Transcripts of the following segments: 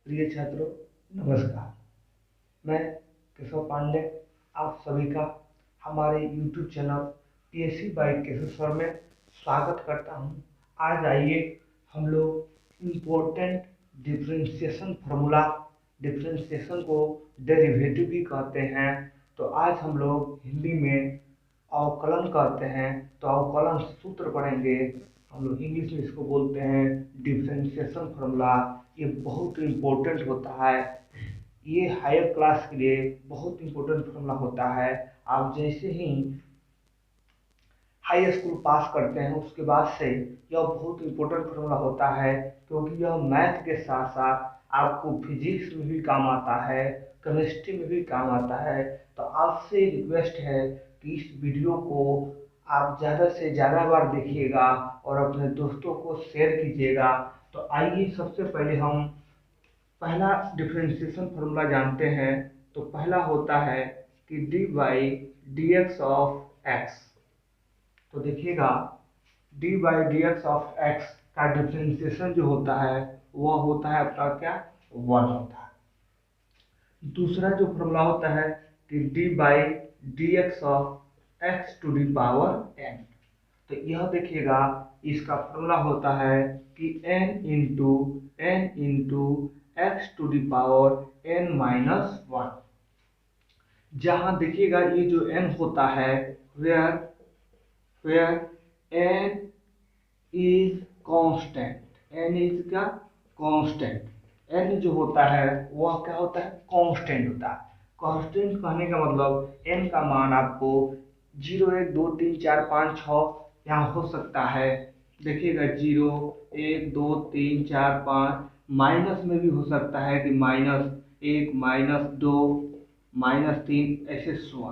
प्रिय छात्रों, नमस्कार। मैं केशव पांडे आप सभी का हमारे YouTube channel PSC by Keshav sir में स्वागत करता हूं। आज आइए हम लोग इम्पोर्टेंट डिफरेंशिएशन फार्मूला, डिफरेंशिएशन को डेरिवेटिव भी कहते हैं, तो आज हम लोग हिंदी में अवकलन कहते हैं, तो अवकलन सूत्र पढ़ेंगे। हम लोग इंग्लिश में इसको बोलते हैं डिफरेंशिएशन फार्मूला। ये बहुत इम्पोर्टेंट होता है, ये हायर क्लास के लिए बहुत इम्पोर्टेंट फार्मूला होता है। आप जैसे ही हाई स्कूल पास करते हैं उसके बाद से यह बहुत इम्पोर्टेंट फार्मूला होता है, क्योंकि यह मैथ के साथ साथ आपको फिजिक्स में भी काम आता है, केमिस्ट्री में भी काम आता है। तो आपसे रिक्वेस्ट है कि इस वीडियो को आप ज़्यादा से ज़्यादा बार देखिएगा और अपने दोस्तों को शेयर कीजिएगा। तो आइए सबसे पहले हम पहला डिफरेंशिएशन फार्मूला जानते हैं। तो पहला होता है कि D by D X of x. तो देखिएगा D by D X of x का डिफरेंशिएशन जो होता है वह होता है आपका क्या, 1 होता है। दूसरा जो फार्मूला होता है कि D by D X of X to the power N. तो यह देखिएगा इसका फार्मूला होता है कि n into X to the power n minus 1। जहां देखिएगा ये जो n होता है where n is constant, n is क्या, कांस्टेंट। n जो होता है वह क्या होता है, कांस्टेंट होता है। कांस्टेंट कहने का मतलब n का मान आपको 0 1 2 3 4 5 6 यहाँ हो सकता है। देखिएगा 0 1 2 3 4 5, माइनस में भी हो सकता है कि -1 -2 -3 ऐसे सुआ।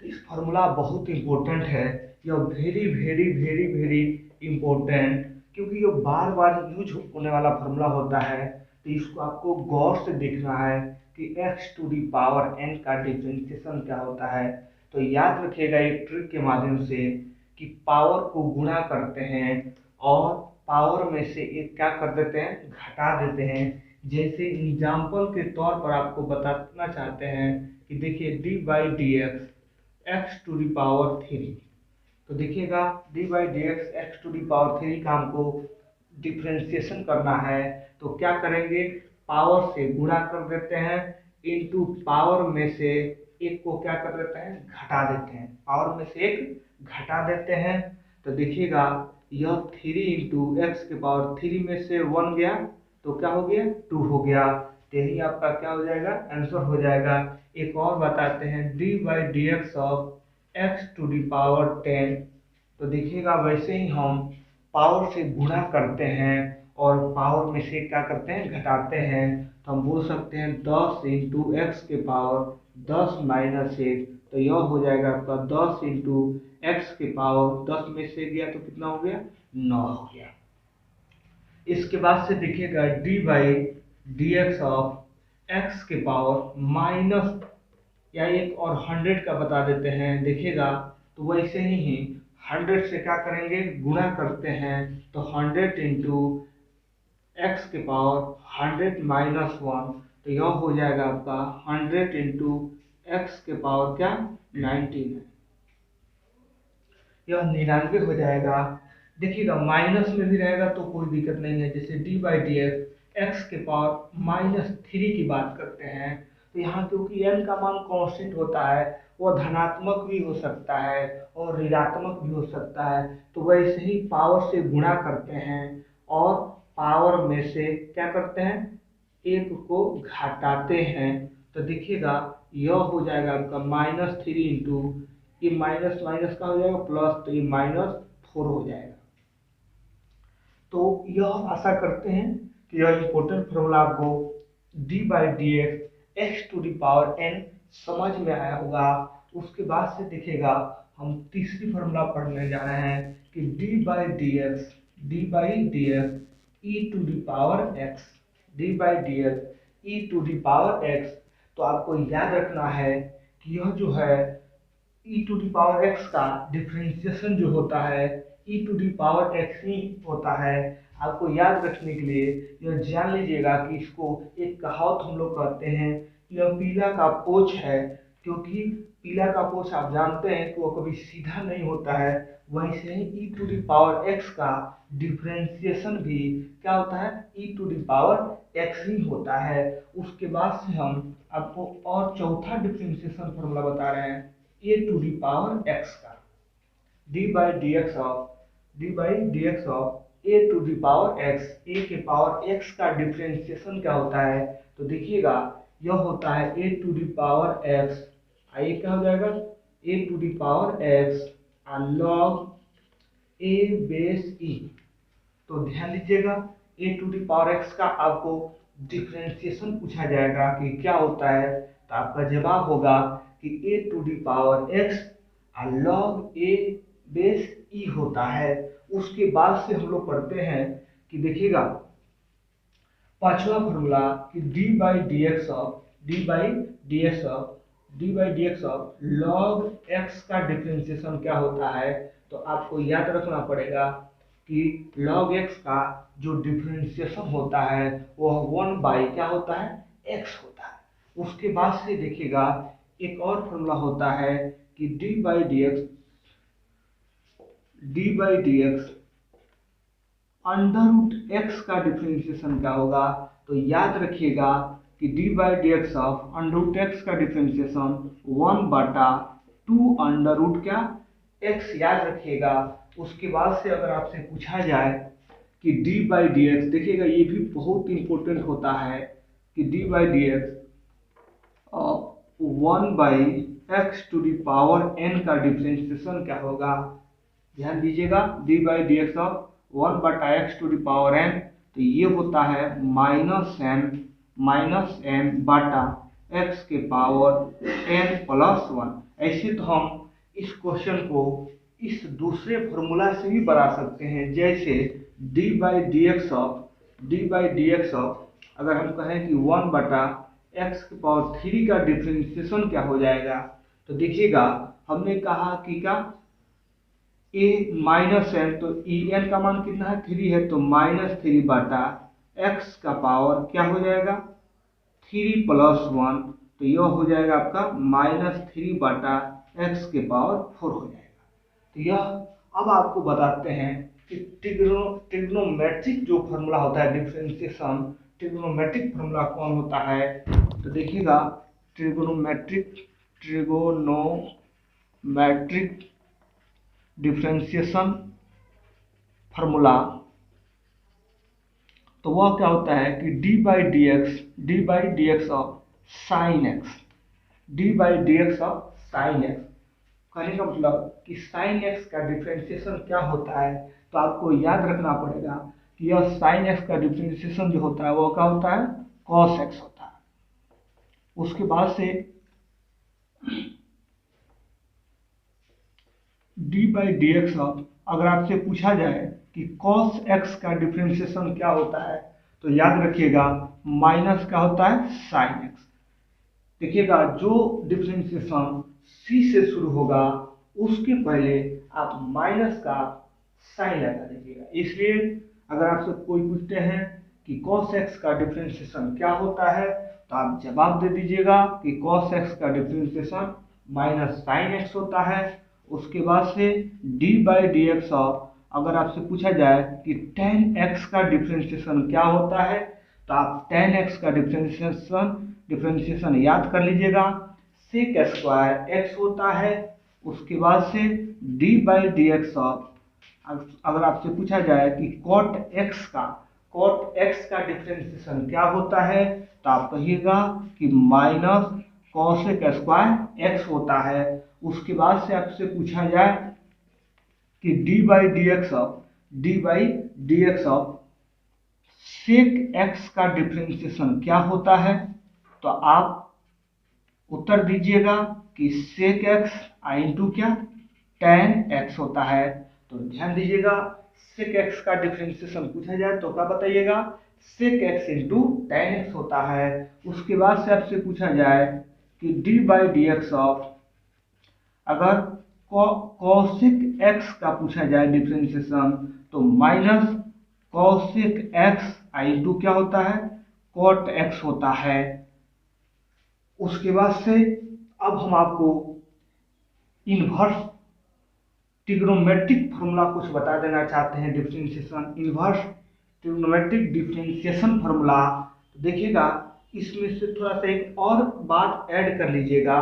तो इस फार्मूला बहुत इंपॉर्टेंट है, यह very very very very important, क्योंकि ये बार बार यूज होने वाला फार्मूला होता है। तो इसको आपको गौर से देखना है कि x to the power n का डिफरेंशिएशन क्या होता है। तो याद रखिएगा एक ट्रिक के माध्यम से कि पावर को गुणा करते हैं और पावर में से एक क्या कर देते हैं, घटा देते हैं। जैसे एग्जाम्पल के तौर पर आपको बताना चाहते हैं कि देखिए D by D X X to the power 3। तो देखिएगा D by D X X to the power 3 का हमको डिफरेंशिएशन करना है। तो क्या करेंगे, पावर से गुणा कर देते हैं, इनटू पावर में से एक को क्या कर देते हैं, घटा देते हैं। पावर में से एक घटा देते हैं। तो देखिएगा यह 3 इंटू एक्स के पावर 3 में से 1 गया तो क्या हो गया, 2 हो गया। तो यही आपका क्या हो जाएगा, आंसर हो जाएगा। एक और बताते हैं D by D X of X to the power 10। तो देखिएगा वैसे ही हम पावर से गुणा करते हैं और पावर में से क्या करते हैं, घटाते हैं। तो हम बोल सकते हैं 10 इंटू एक्स के पावर 10 माइनस 1। तो यह हो जाएगा आपका 10 इंटू एक्स के पावर 10 में से गया तो कितना हो गया, 9 हो गया। इसके बाद से देखिएगा D by D X of x के पावर माइनस, या एक और 100 का बता देते हैं। देखिएगा तो वैसे ही 100 से क्या करेंगे, गुणा करते हैं। तो 100 इंटू एक्स के पावर 100 माइनस 1। तो यह हो जाएगा आपका 100 इंटू एक्स के पावर क्या, 19। यह 99 हो जाएगा। देखिएगा माइनस में भी रहेगा तो कोई दिक्कत नहीं है। जैसे डी बाई डी एक्स के पावर -3 की बात करते हैं, तो यहाँ क्योंकि n का मान कांस्टेंट होता है, वह धनात्मक भी हो सकता है और ऋणात्मक भी हो सकता है। तो वैसे ही पावर से गुणा करते हैं और पावर में से क्या करते हैं, एक को घटाते हैं। तो देखिएगा यह हो जाएगा आपका -3 इंटू ये माइनस माइनस का हो जाएगा प्लस, तो ये -4 हो जाएगा। तो यह आशा करते हैं कि यह इंपॉर्टेंट फार्मूला आपको D by D X X to the power n समझ में आया होगा। उसके बाद से देखिएगा हम तीसरी फार्मूला पढ़ने जा रहे हैं कि D by D X E to the power X, D by D X E to the power X. तो आपको याद रखना है कि यह जो है e to the power x का डिफरेंशिएशन जो होता है e to the power x ही होता है। आपको याद रखने के लिए यह जान लीजिएगा कि इसको एक कहावत हम लोग कहते हैं, यह पीला का पोच है, क्योंकि पीला का पोच आप जानते हैं कि वो कभी सीधा नहीं होता है। वैसे ही ई टू द पावर एक्स का डिफ्रेंसिएशन भी क्या होता है, ई टू द पावर एक्स ही होता है। उसके बाद से हम आपको और चौथा डिफ्रेंसिएशन फॉर्मूला बता रहे हैं, A to the power X का, D by D X of A to the power X, A के पावर एक्स का डिफ्रेंसिएशन क्या होता है, तो देखिएगा यह होता है A to the power X, आइए क्या हो जाएगा, A to the power X log A base E. तो ध्यान दीजिएगा A to the power X का आपको डिफ्रेंसिएशन पूछा जाएगा कि क्या होता है, तो आपका जवाब होगा कि A to the power X log A base E होता है। उसके बाद से हम लोग पढ़ते हैं कि देखिएगा पांचवा फॉर्मूला कि D by D X of log x का डिफरेंशिएशन क्या होता है, तो आपको याद रखना पड़ेगा कि लॉग एक्स का जो डिफरेंशिएशन होता है वह 1 बाई क्या होता है, एक्स होता है। उसके बाद से देखिएगा एक और फॉर्मूला होता है कि D by D X under root X का डिफरेंशिएशन क्या होगा, तो याद रखिएगा कि D by D X of under root X का डिफरेंशिएशन 1/2 अंडर रूट क्या एक्स, याद रखिएगा। उसके बाद से अगर आपसे पूछा जाए कि डी बाई डी एक्स, देखिएगा ये भी बहुत इंपॉर्टेंट होता है कि D by D X 1/x to the power n का डिफरेंशिएशन क्या होगा, ध्यान दीजिएगा D by D X of 1/x to the power n, तो ये होता है -n बटा x के पावर n+1। ऐसे तो हम इस क्वेश्चन को इस दूसरे फॉर्मूला से भी बना सकते हैं, जैसे D by D X of अगर हम कहें कि 1/x के पावर 3 का डिफरेंशिएशन क्या हो जाएगा, तो देखिएगा हमने कहा कि क्या a -n, तो en का मान कितना है, 3 है, तो -3/x का पावर क्या हो जाएगा 3+1, तो यह हो जाएगा आपका -3/x के पावर 4 हो जाएगा। तो यह अब आपको बताते हैं कि ट्रिग्नोमेट्रिक जो फॉर्मूला होता है डिफरेंशिएशन, ट्रिग्नोमेट्रिक फॉर्मूला कौन होता है, तो देखिएगा ट्रिग्नोमेट्रिक डिफरेंशिएशन फॉर्मूला, तो वह क्या होता है कि D by D X of sine x, कहने का मतलब कि साइन एक्स का डिफरेंशिएशन क्या होता है, तो आपको याद रखना पड़ेगा कि यह साइन एक्स का डिफरेंशिएशन जो होता है वो क्या होता है, कॉस एक्स होता है। उसके बाद से D by D X of, अगर आपसे पूछा जाए कि cos x का डिफरेंशिएशन क्या होता है, तो याद रखिएगा माइनस क्या होता है, sin x। देखिएगा जो डिफरेंशिएशन c से शुरू होगा उसके पहले आप माइनस का साइन लगा दीजिएगा। इसलिए अगर आपसे कोई पूछते हैं कि cos x का डिफरेंशिएशन क्या होता है, तो आप जवाब दे दीजिएगा कि cos x का डिफरेंशिएशन -sin x होता है। उसके बाद से D by D X of, अगर आपसे पूछा जाए कि tan x का डिफरेंशिएशन क्या होता है, तो आप tan x का डिफरेंशिएशन याद कर लीजिएगा, sec स्क्वायर x होता है। उसके बाद से D by D X of, अगर आपसे पूछा जाए कि cot x का डिफरेंशिएशन क्या होता है, तो आप कहिएगा कि माइनस cosec स्क्वायर x होता है। उसके बाद से आपसे पूछा जाए कि D by D X of sec x का डिफरेंशिएशन क्या होता है, तो आप उत्तर दीजिएगा कि sec x इंटू क्या tan x होता है। तो ध्यान दीजिएगा sec x का डिफरेंशिएशन पूछा जाए तो क्या बताइएगा, sec x into tan x होता है। उसके बाद से आपसे पूछा जाए कि D by D X of, अगर cosec x का पूछा जाए डिफरेंशिएशन, तो माइनस कॉसेक एक्स इंटू क्या होता है, कॉट एक्स होता है। उसके बाद से अब हम आपको इनवर्स ट्रिग्नोमेट्रिक फॉर्मूला कुछ बता देना चाहते हैं, differentiation inverse trigonometric differentiation formula. तो देखिएगा इसमें से थोड़ा सा एक और बात ऐड कर लीजिएगा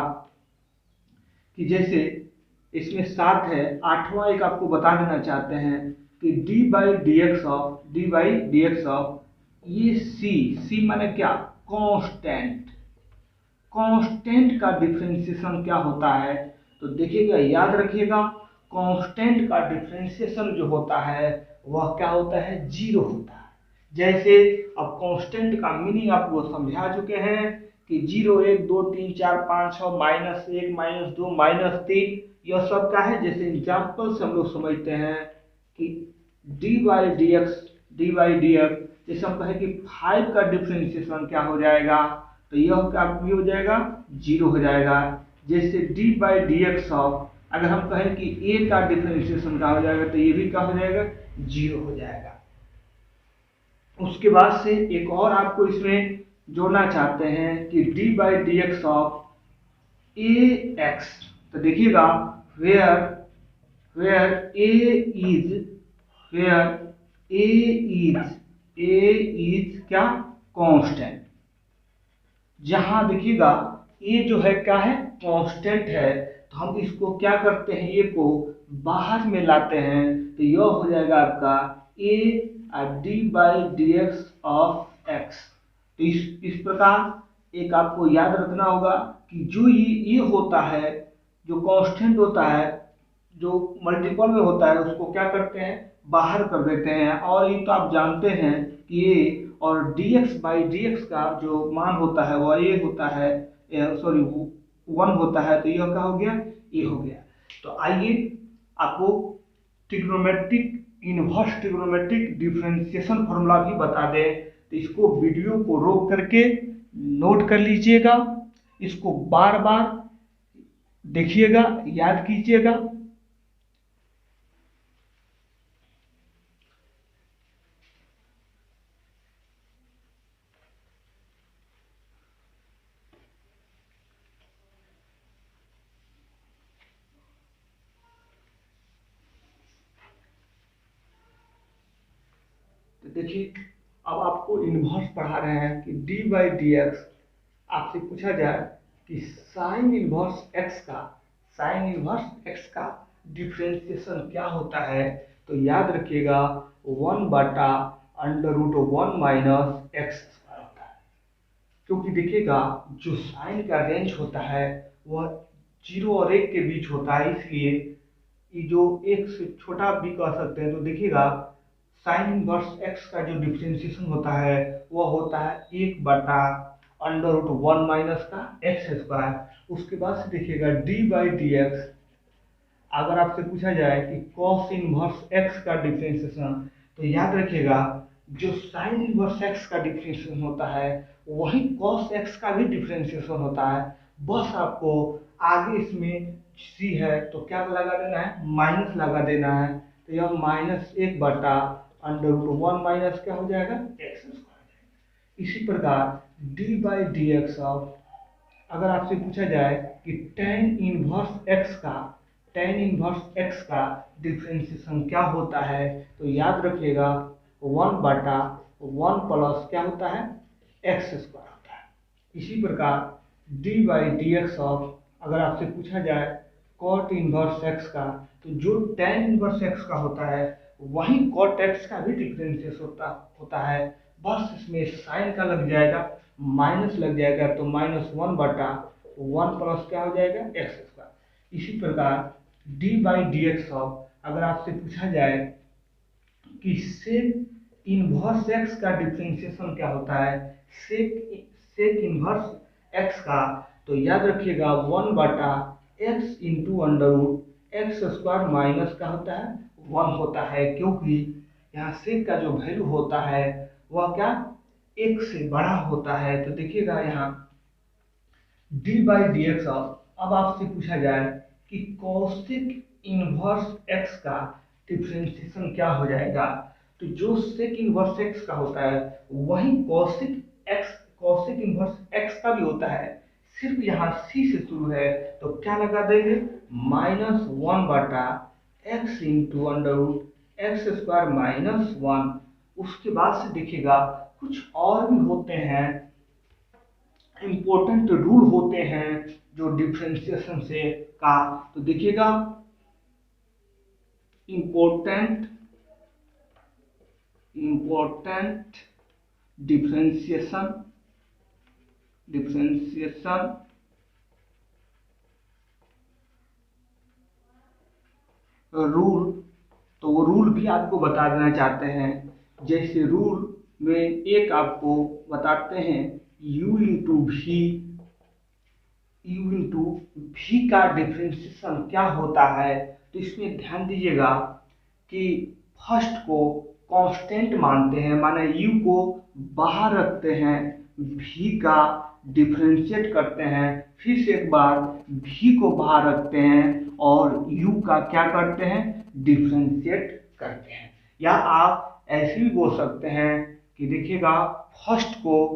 कि जैसे इसमें 7 है, 8वां एक आपको बता देना चाहते हैं कि D by D X of ये सी माने क्या, कांस्टेंट। कांस्टेंट का डिफरेंशिएशन क्या होता है, तो देखिएगा याद रखिएगा कांस्टेंट का डिफरेंशिएशन जो होता है वह क्या होता है, जीरो होता है। जैसे अब कांस्टेंट का मीनिंग आपको समझा चुके हैं कि 0 1 2 3 4 5 6 -1 -2 -3 यह सब क्या है, जैसे एग्जाम्पल से हम लोग समझते हैं कि डी बाई डी एक्स जैसे हम कहें कि 5 का डिफरेंशिएशन क्या हो जाएगा, तो यह क्या भी हो जाएगा, 0 हो जाएगा। जैसे D by D X of अगर हम कहें कि ए का डिफरेंशिएशन क्या हो जाएगा, तो ये भी क्या हो जाएगा, 0 हो जाएगा। उसके बाद से एक और आपको इसमें जोड़ना चाहते हैं कि D by D X of A x. तो देखिएगा वेयर वेयर ए इज क्या, कांस्टेंट। जहां देखिएगा ए जो है क्या है, कांस्टेंट है, तो हम इसको क्या करते हैं, ए को बाहर में लाते हैं, तो यह हो जाएगा आपका A D by D X of x. तो इस प्रकार एक आपको याद रखना होगा कि जो ये होता है, जो कांस्टेंट होता है, जो मल्टीपल में होता है, उसको क्या करते हैं, बाहर कर देते हैं। और ये तो आप जानते हैं कि ये और dx बाई डी एक्स का जो मान होता है वह ये होता है, सॉरी 1 होता है, तो यह क्या हो गया, ये हो गया। तो आइए आपको trigonometric inverse trigonometric differentiation formula भी बता दें। तो इसको वीडियो को रोक करके नोट कर लीजिएगा, इसको बार बार देखिएगा, याद कीजिएगा। तो देखिए अब आपको इनवर्स पढ़ा रहे हैं कि डी बाई डी एक्स, आपसे पूछा जाए कि साइन इनवर्स एक्स का डिफरेंशिएशन क्या होता है, तो याद रखिएगा 1/√1 माइनस एक्स स्क्वायर होता है। क्योंकि देखिएगा जो साइन का रेंज होता है वह 0 और 1 के बीच होता है, इसलिए ये जो 1 से छोटा भी कह सकते हैं। तो देखिएगा साइन इनवर्स एक्स का जो डिफरेंशिएशन होता है वह होता है 1/√1 माइनस का एक्स स्क्वायर। उसके बाद से देखिएगा डी बाई डी एक्स, अगर आपसे पूछा जाए कि कॉस इनवर्स एक्स का डिफरेंशिएशन, तो याद रखिएगा जो साइन इनवर्स एक्स का डिफरेंशिएशन होता है वही कॉस एक्स का भी डिफरेंशिएशन होता है। बस आपको आगे इसमें सी है तो क्या लगा देना है, माइनस लगा देना है। तो यह -1/√1 माइनस क्या हो जाएगा, एक्स स्क्वायर। इसी प्रकार D by D X of, अगर आपसे पूछा जाए कि tan इनवर्स एक्स का डिफरेंशिएशन क्या होता है, तो याद रखिएगा 1/1 प्लस क्या होता है, एक्स स्क्वायर होता है। इसी प्रकार D by D X of, अगर आपसे पूछा जाए कॉट इनवर्स एक्स का, तो जो tan इनवर्स एक्स का होता है वही कॉट एक्स का भी डिफरेंशिएशन होता है। बस इसमें साइन का लग जाएगा, माइनस लग जाएगा, तो -1/1 प्लस क्या हो जाएगा, एक्स स्क्वायर। इसी प्रकार D by D X of, अगर आपसे पूछा जाए कि सेक इनवर्स एक्स का डिफरेंशिएशन क्या होता है, सेक इनवर्स एक्स का, तो याद रखिएगा 1/x into √x square minus का होता है 1 होता है। क्योंकि यहाँ सेक का जो वैल्यू होता है वह क्या, 1 से बड़ा होता है। तो देखिएगा यहाँ D by D X of, अब आपसे पूछा जाए कि कॉसेक इनवर्स एक्स का डिफरेंशिएशन क्या हो जाएगा, तो जो सेक इनवर्स एक्स का होता है वही कॉसिक इनवर्स एक्स का भी होता है, सिर्फ यहाँ सी से शुरू है तो क्या लगा देंगे -1/x into under root X square -1। उसके बाद से देखिएगा कुछ और भी होते हैं, इंपॉर्टेंट रूल होते हैं जो डिफरेंशिएशन से का, तो देखिएगा इंपॉर्टेंट डिफरेंशिएशन रूल, तो वो रूल भी आपको बता देना चाहते हैं। जैसे रूल में एक आपको बताते हैं u इंटू भी का डिफरेंशिएशन क्या होता है। तो इसमें ध्यान दीजिएगा कि फर्स्ट को कांस्टेंट मानते हैं, माने u को बाहर रखते हैं, v का डिफरेंशिएट करते हैं, फिर से एक बार v को बाहर रखते हैं और u का क्या करते हैं डिफरेंशिएट करते हैं। या आप ऐसे भी बोल सकते हैं कि देखिएगा फर्स्ट को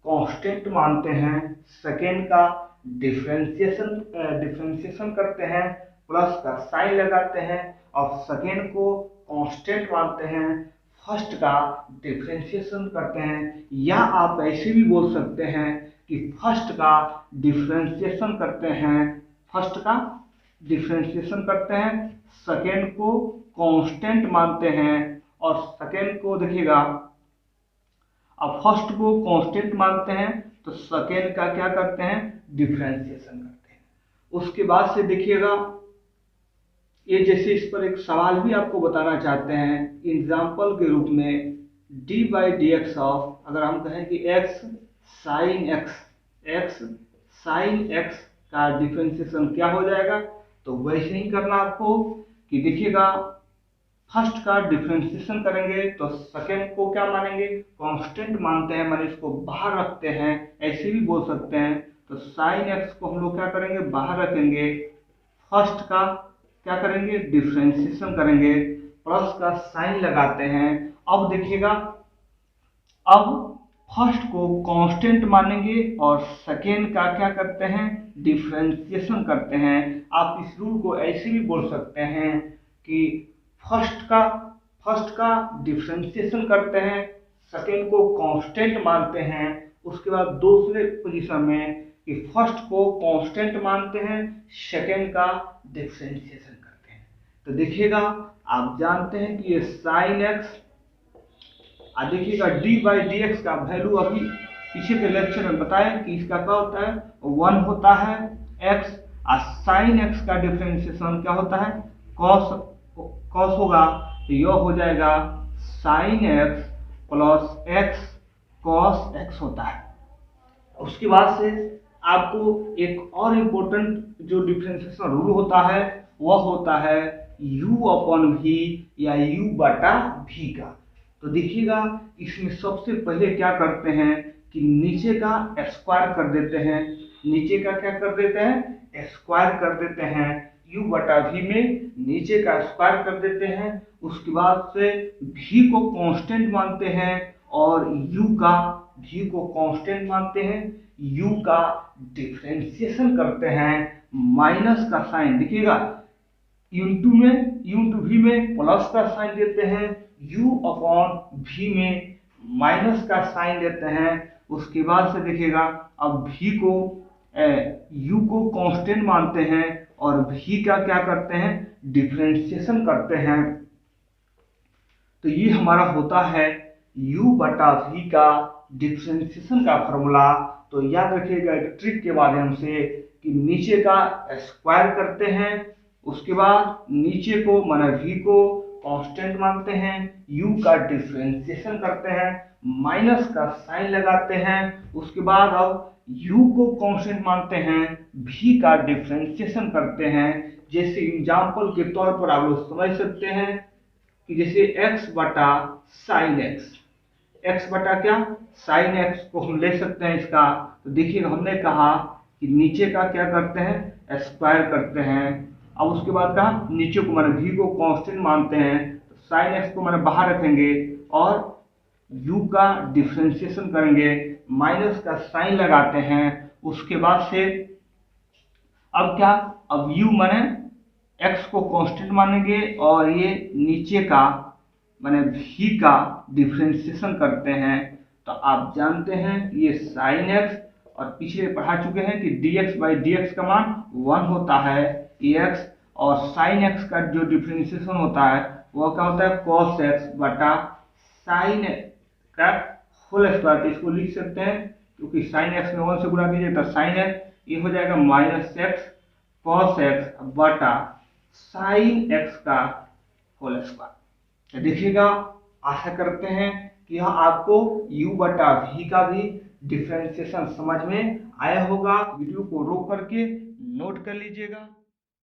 कांस्टेंट मानते हैं, सेकेंड का डिफरेंशिएशन करते हैं, प्लस का साइन लगाते हैं, और सेकेंड को कांस्टेंट मानते हैं, फर्स्ट का डिफरेंशिएशन करते हैं। या आप ऐसे भी बोल सकते हैं कि फर्स्ट का डिफरेंशिएशन करते हैं, सेकेंड को कांस्टेंट मानते हैं, और सेकेंड को देखिएगा अब फर्स्ट को कांस्टेंट मानते हैं तो सेकेंड का क्या करते हैं डिफरेंशिएशन करते हैं। उसके बाद से देखिएगा ये जैसे इस पर एक सवाल भी आपको बताना चाहते हैं एग्जाम्पल के रूप में d/dx ऑफ, अगर हम कहें कि x sin x का डिफरेंशिएशन क्या हो जाएगा, तो वैसे ही करना आपको कि देखिएगा फर्स्ट का डिफरेंशिएशन करेंगे तो सेकेंड को क्या मानेंगे कांस्टेंट मानते हैं, माने इसको बाहर रखते हैं, ऐसे भी बोल सकते हैं। तो sin x को हम लोग क्या करेंगे बाहर रखेंगे, फर्स्ट का क्या करेंगे डिफरेंशिएशन करेंगे, प्लस का साइन लगाते हैं। अब देखिएगा अब फर्स्ट को कांस्टेंट मानेंगे और सेकेंड का क्या करते हैं डिफरेंशिएशन करते हैं। आप इस रूल को ऐसे भी बोल सकते हैं कि फर्स्ट का डिफरेंशिएशन करते हैं, सेकेंड को कांस्टेंट मानते हैं, उसके बाद दूसरे पोजीशन में कि फर्स्ट को कांस्टेंट मानते हैं, सेकेंड का डिफरेंशिएशन करते हैं। तो देखिएगा आप जानते हैं कि ये sin x, देखिएगा d/dx का वैल्यू अभी पीछे के लेक्चर में बताएं कि इसका क्या होता है 1 होता है x, और sin x का डिफरेंशिएशन क्या होता है cos होगा, तो यह हो जाएगा sin x plus x cos x होता है। उसके बाद से आपको एक और इम्पोर्टेंट जो डिफरेंशिएशन रूल होता है वह होता है u/v या u/v का। तो देखिएगा इसमें सबसे पहले क्या करते हैं कि नीचे का स्क्वायर कर देते हैं, नीचे का क्या कर देते हैं स्क्वायर कर देते हैं, u/v में नीचे का स्क्वायर कर देते हैं। उसके बाद से v को कांस्टेंट मानते हैं और v को कांस्टेंट मानते हैं, u का डिफरेंशिएशन करते हैं, माइनस का साइन देखिएगा u/v में प्लस का साइन देते हैं, u/v में माइनस का साइन देते हैं। उसके बाद से देखिएगा अब u को कांस्टेंट मानते हैं और v का क्या करते हैं डिफरेंशिएशन करते हैं। तो ये हमारा होता है u/v का डिफरेंशिएशन का फॉर्मूला। तो याद रखिएगा एक ट्रिक के माध्यम से कि नीचे का स्क्वायर करते हैं, उसके बाद नीचे को माने v को कांस्टेंट मानते हैं, u का डिफरेंशिएशन करते हैं, माइनस का साइन लगाते हैं। उसके बाद अब u को कांस्टेंट मानते हैं, v का डिफरेंशिएशन करते हैं। जैसे एग्जांपल के तौर पर आप लोग समझ सकते हैं कि जैसे x/sin x को हम ले सकते हैं इसका। तो देखिए हमने कहा कि नीचे का क्या करते हैं स्क्वायर करते हैं, अब उसके बाद कहा नीचे को माने v को कांस्टेंट मानते हैं, साइन एक्स को मैंने बाहर रखेंगे और u का डिफ्रेंशिएशन करेंगे, माइनस का साइन लगाते हैं, उसके बाद से अब क्या, अब u माने x को कांस्टेंट मानेंगे और ये नीचे का माने v का डिफ्रेंशिएशन करते हैं। तो आप जानते हैं ये साइन x, और पीछे पढ़ा चुके हैं कि dx बाई dx का मान 1 होता है x, और साइन x का जो डिफ्रेंशिएशन होता है वह क्या होता है cos x बटा साइन का होल स्क्वायर। तो इसको लिख सकते हैं, क्योंकि साइन x में 1 से गुणा कीजिए तो साइन x, ये हो जाएगा माइनस एक्स कॉस एक्स बटा साइन एक्स का होल स्क्वायर। देखिएगा, आशा करते हैं कि यह आपको u बटा v का भी डिफरेंशिएशन समझ में आया होगा। वीडियो को रोक करके नोट कर लीजिएगा।